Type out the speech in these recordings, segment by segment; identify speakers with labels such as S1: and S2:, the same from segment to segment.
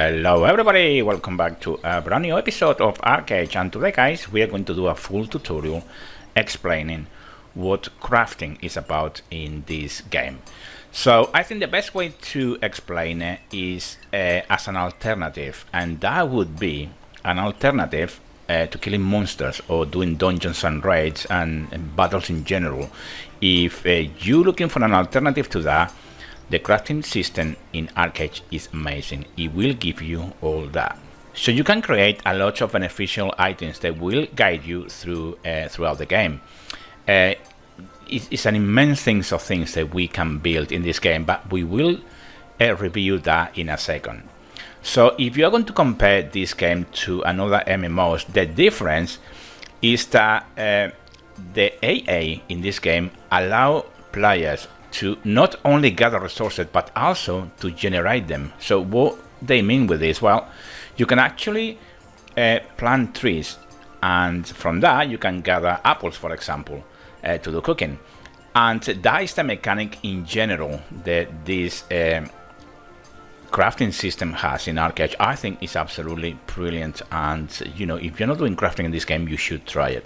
S1: Hello everybody, welcome back to a brand new episode of ArcheAge, and today guys we are going to do a full tutorial explaining what crafting is about in this game. So I think the best way to explain it is as an alternative, and that would be an alternative to killing monsters or doing dungeons and raids and battles in general. If you're looking for an alternative to that, the crafting system in ArcheAge is amazing. It will give you all that. So you can create a lot of beneficial items that will guide you through throughout the game. It's an immense things of things that we can build in this game, but we will review that in a second. So if you are going to compare this game to another MMOs, the difference is that the AA in this game allow players to not only gather resources but also to generate them. So what they mean with this, well, you can actually plant trees, and from that you can gather apples, for example, to do cooking. And that is the mechanic in general that this crafting system has in ArcheAge. I think it's absolutely brilliant, and you know, if you're not doing crafting in this game, you should try it.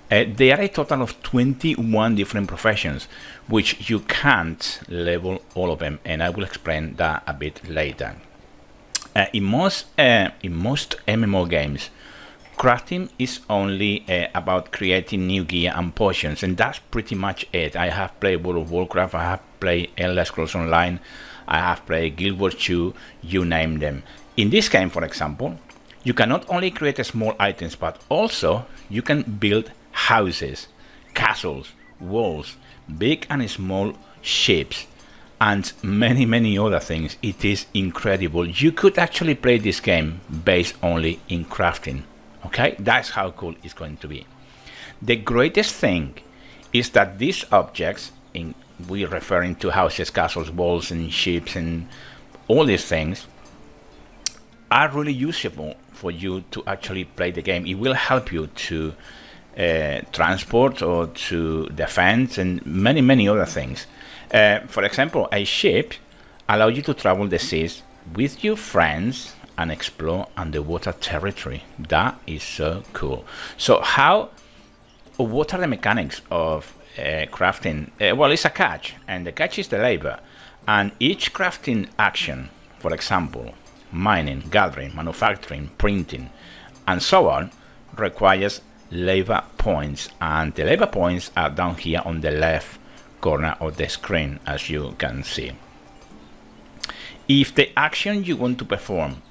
S1: There are a total of 21 different professions, which you can't level all of them, and I will explain that a bit later. In most MMO games, crafting is only about creating new gear and potions, and that's pretty much it. I have played World of Warcraft, I have played Elder Scrolls Online, I have played Guild Wars 2, you name them. In this game, for example, you can not only create small items, but also you can build houses, castles, walls, big and small ships, and many other things. It is incredible. You could actually play this game based only in crafting. Okay, that's how cool it's going to be. The greatest thing is that these objects, we're referring to houses, castles, walls, and ships, and all these things, are really useful for you to actually play the game. It will help you to transport or to defense and many other things. For example, a ship allows you to travel the seas with your friends and explore underwater territory. That is so cool. So what are the mechanics of crafting? Well, it's a catch, and the catch is the labor. And each crafting action, for example, mining, gathering, manufacturing, printing, and so on, requires labor points, and the labor points are down here on the left corner of the screen, as you can see. If the action you want to perform,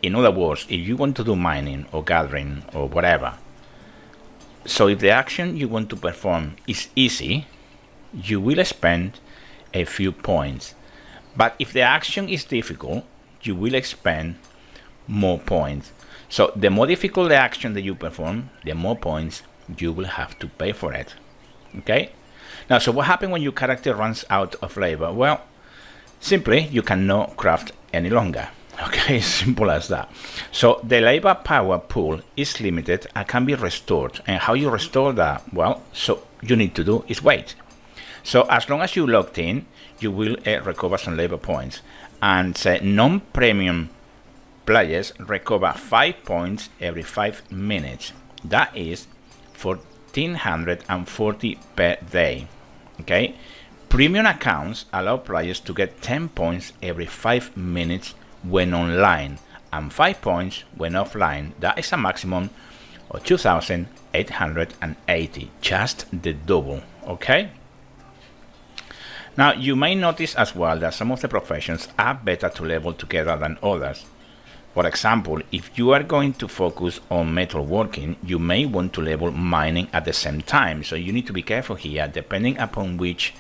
S1: in other words, if you want to do mining or gathering or whatever, so if the action you want to perform is easy, you will spend a few points. But if the action is difficult, you will spend more points. So the more difficult the action that you perform, the more points you will have to pay for it. Okay? Now, so what happens when your character runs out of labor? Well, simply you cannot craft any longer. Okay, simple as that. So the labor power pool is limited and can be restored. And how you restore that? Well, so you need to do is wait. So as long as you logged in, you will recover some labor points. And non-premium players recover 5 points every 5 minutes. That is 1440 per day. Okay, premium accounts allow players to get 10 points every 5 minutes when online, and 5 points when offline. That is a maximum of 2,880, just the double. Okay. Now you may notice as well that some of the professions are better to level together than others. For example, if you are going to focus on metalworking, you may want to level mining at the same time. So you need to be careful here, depending upon which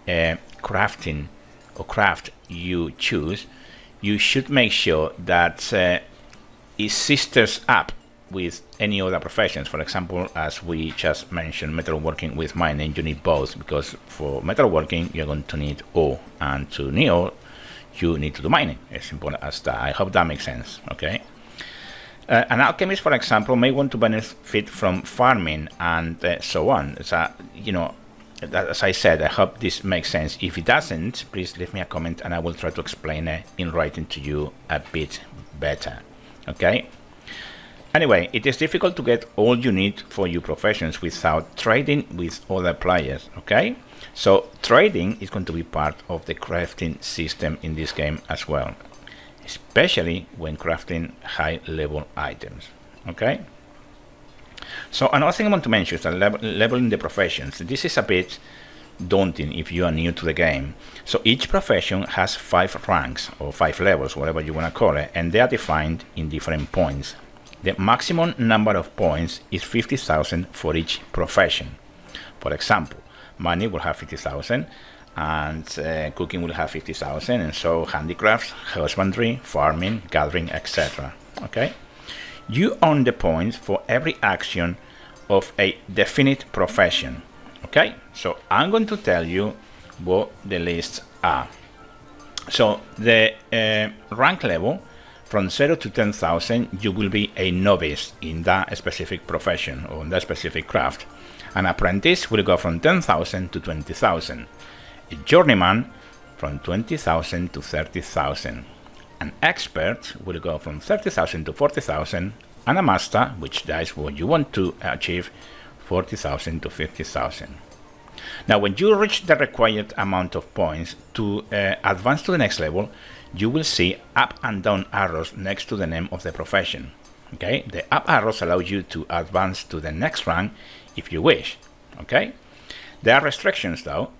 S1: crafting or craft you choose. You should make sure that it sisters up with any other professions. For example, as we just mentioned, metalworking with mining, you need both, because for metalworking you're going to need ore, and to need ore you need to do mining. As simple as that. I hope that makes sense. Okay. An alchemist, for example, may want to benefit from farming and so on. So, you know, as I said, I hope this makes sense. If it doesn't, please leave me a comment and I will try to explain it in writing to you a bit better. Okay. Anyway, it is difficult to get all you need for your professions without trading with other players, okay? So trading is going to be part of the crafting system in this game as well, especially when crafting high level items, okay? So another thing I want to mention is that leveling the professions. This is a bit daunting if you are new to the game. So each profession has 5 ranks or 5 levels, whatever you want to call it, and they are defined in different points. The maximum number of points is 50,000 for each profession. For example, money will have 50,000, and cooking will have 50,000, and so handicrafts, husbandry, farming, gathering, etc. Okay? You earn the points for every action of a definite profession. Okay? So I'm going to tell you what the lists are. So the rank level, from 0 to 10,000, you will be a novice in that specific profession or in that specific craft. An apprentice will go from 10,000 to 20,000. A journeyman from 20,000 to 30,000. An expert will go from 30,000 to 40,000. And a master, which that is what you want to achieve, 40,000 to 50,000. Now, when you reach the required amount of points to advance to the next level, you will see up and down arrows next to the name of the profession. Okay, the up arrows allow you to advance to the next rank if you wish. Okay, there are restrictions though.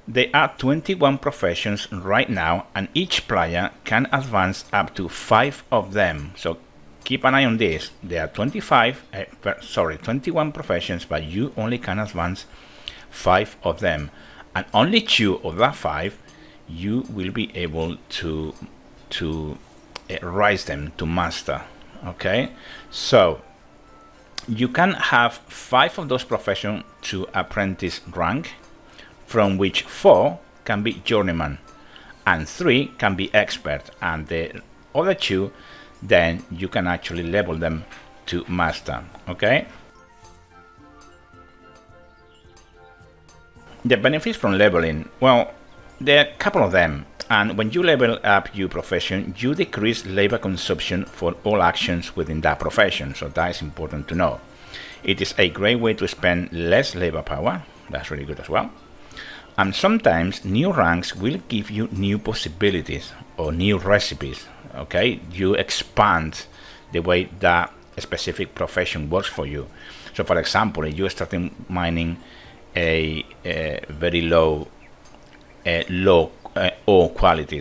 S1: There are 21 professions right now, and each player can advance up to 5 of them. So keep an eye on this. There are 21 professions, but you only can advance 5 of them, and only 2 of that 5 you will be able to rise them to master. Okay, so you can have 5 of those professions to apprentice rank, from which 4 can be journeyman and 3 can be expert, and the other 2 then you can actually level them to master. Okay, the benefits from leveling, well, there are a couple of them, and when you level up your profession, you decrease labor consumption for all actions within that profession, so that is important to know. It is a great way to spend less labor power, that's really good as well. And sometimes new ranks will give you new possibilities or new recipes. Okay, you expand the way that a specific profession works for you. So for example, if you are starting mining a very low ore quality,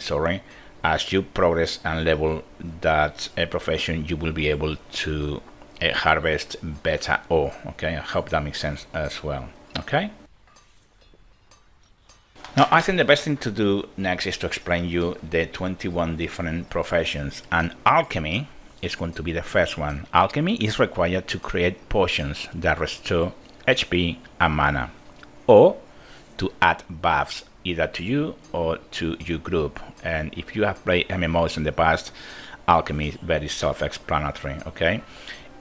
S1: as you progress and level that profession, you will be able to harvest better ore. Okay, I hope that makes sense as well. Okay, now I think the best thing to do next is to explain you the 21 different professions, and alchemy is going to be the first one. Alchemy is required to create potions that restore HP and mana, or to add buffs either to you or to your group. And if you have played MMOs in the past, alchemy is very self-explanatory. Okay,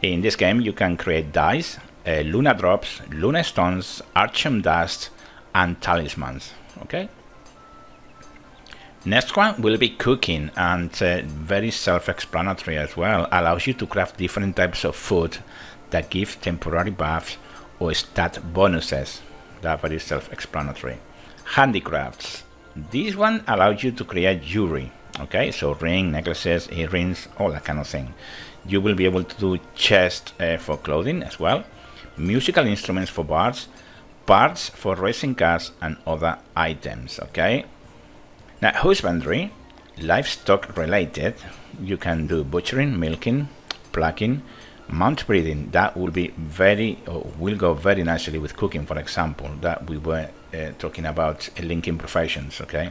S1: in this game you can create dice, Luna drops, Luna stones, archon dust, and talismans. Okay, next one will be cooking, and very self-explanatory as well. Allows you to craft different types of food that give temporary buffs or stat bonuses. That's very self-explanatory. Handicrafts, this one allows you to create jewelry. Okay, so ring, necklaces, earrings, all that kind of thing. You will be able to do chests for clothing as well, musical instruments for bards, parts for racing cars, and other items. Okay, now husbandry, livestock related, you can do butchering, milking, plucking, mount breeding. That will be will go very nicely with cooking, for example, that we were talking about linking professions. Okay,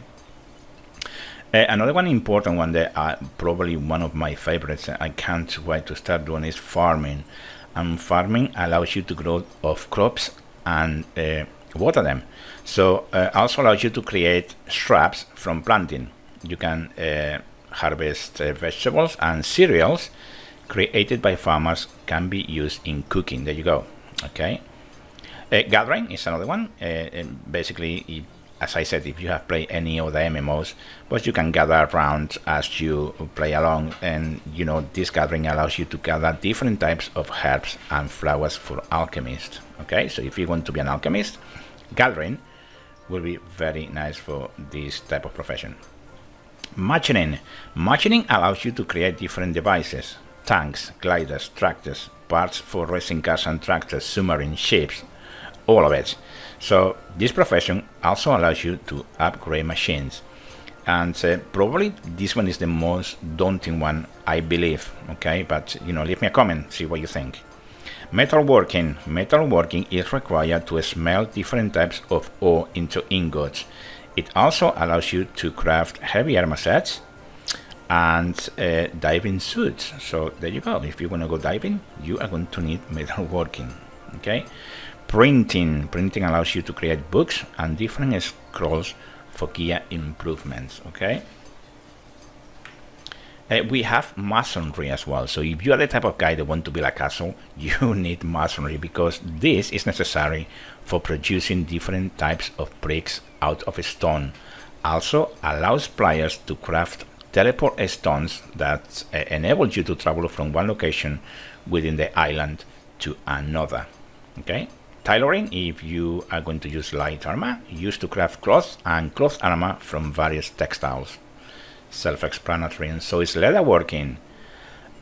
S1: another one important one that probably one of my favorites, I can't wait to start doing, is farming. And farming allows you to grow of crops and water them, so also allows you to create shrubs from planting. You can harvest vegetables, and cereals created by farmers can be used in cooking. There you go. Okay, gathering is another one. Basically, as I said, if you have played any other MMOs, but you can gather around as you play along, and this gathering allows you to gather different types of herbs and flowers for alchemists. Okay, so if you want to be an alchemist, gathering will be very nice for this type of profession. Machining allows you to create different devices: tanks, gliders, tractors, parts for racing cars and tractors, submarine ships, all of it. So this profession also allows you to upgrade machines, and probably this one is the most daunting one, I believe. Okay, but leave me a comment, see what you think. Metalworking is required to smelt different types of ore into ingots. It also allows you to craft heavy armor sets and diving suits. So there you go. If you want to go diving, you are going to need metalworking. Okay. Printing allows you to create books and different scrolls for gear improvements. Okay. We have masonry as well. So if you are the type of guy that want to build a castle, you need masonry, because this is necessary for producing different types of bricks out of stone. Also allows players to craft teleport stones that enable you to travel from one location within the island to another. Okay. Tailoring, if you are going to use light armor, used to craft cloth and cloth armor from various textiles. Self-explanatory. And so is leatherworking.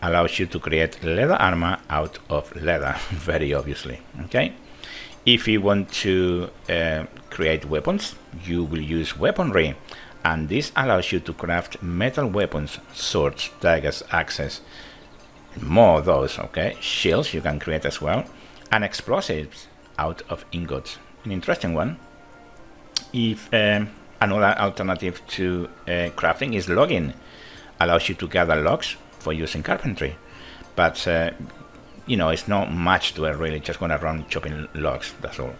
S1: Allows you to create leather armor out of leather, very obviously. Okay. If you want to create weapons, you will use weaponry, and this allows you to craft metal weapons, swords, daggers, axes, more of those. Okay. Shields you can create as well, and explosives out of ingots. An interesting one. If another alternative to crafting is logging, allows you to gather logs for using carpentry, but it's not much to it really, just going around chopping logs, that's all.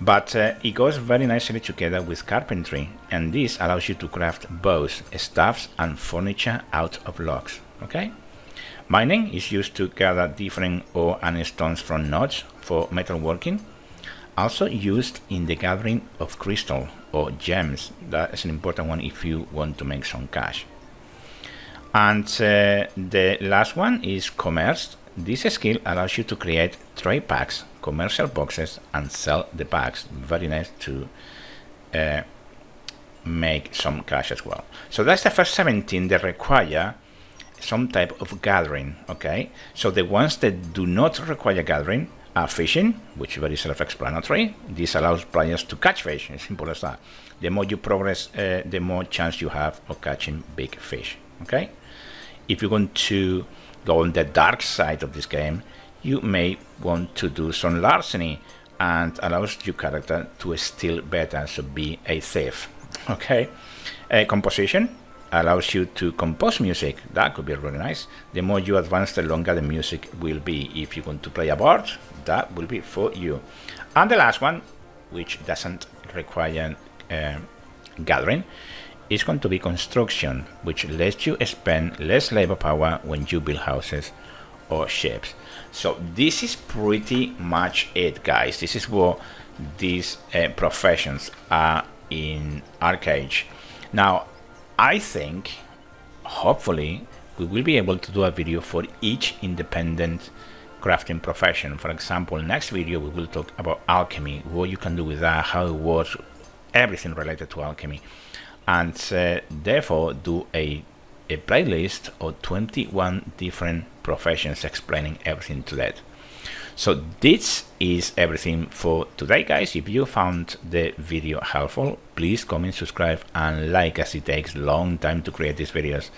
S1: But it goes very nicely together with carpentry, and this allows you to craft bows, staffs and furniture out of logs. Okay. Mining is used to gather different ore and stones from nodes for metalworking. Also used in the gathering of crystal or gems. That is an important one if you want to make some cash. And the last one is commerce. This skill allows you to create trade packs, commercial boxes, and sell the packs. Very nice to make some cash as well. So that's the first 17 that require some type of gathering. Okay, so the ones that do not require gathering are fishing, which is very self-explanatory. This allows players to catch fish, as simple as that. The more you progress, the more chance you have of catching big fish. Okay, if you want to go on the dark side of this game, you may want to do some larceny, and allows your character to steal better, so be a thief. Okay, composition allows you to compose music. That could be really nice. The more you advance, the longer the music will be. If you want to play a bard, that will be for you. And the last one, which doesn't require gathering, is going to be construction, which lets you spend less labor power when you build houses or ships. So this is pretty much it, guys. This is what these professions are in ArcheAge. Now, I think, hopefully, we will be able to do a video for each independent crafting profession. For example, next video we will talk about alchemy, what you can do with that, how it works, everything related to alchemy, and therefore do a playlist of 21 different professions explaining everything to that. So this is everything for today, guys. If you found the video helpful, please comment, subscribe and like, as it takes a long time to create these videos.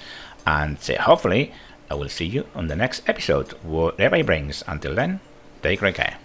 S1: And hopefully I will see you on the next episode, whatever it brings. Until then, take great care.